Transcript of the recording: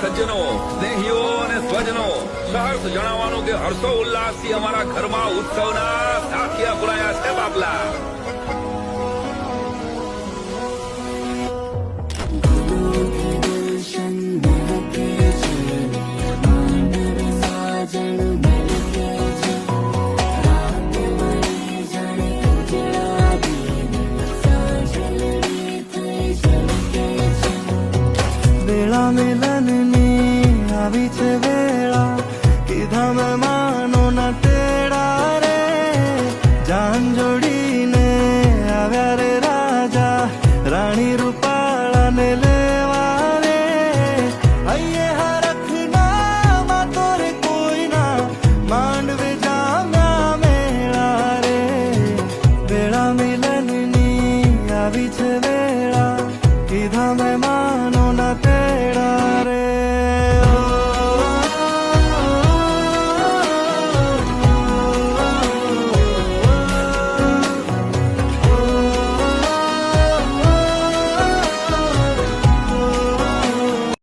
સજ્જનો, સ્નેહીઓ અને સ્વજનો, સહર્ષ જણાવવાનું કે હર્ષો ઉલ્લાસથી અમારા ઘરમાં ઉત્સવના સાથિયા પુરાયા છે બાપલા. વેળા મિલનની આવી છે વેળા, કીધા મહેમાનો ના તેડા રે, જાન જોડીને આવ્યા રે રાજા, રાણી રૂપાળાને લેવા રે, હૈયે હરખના વાતો રે કોઈના, માંડવે જામ્યા મેળા રે. વેળા મિલનની આવી છે વેળા, કીધા મહેમાનો ના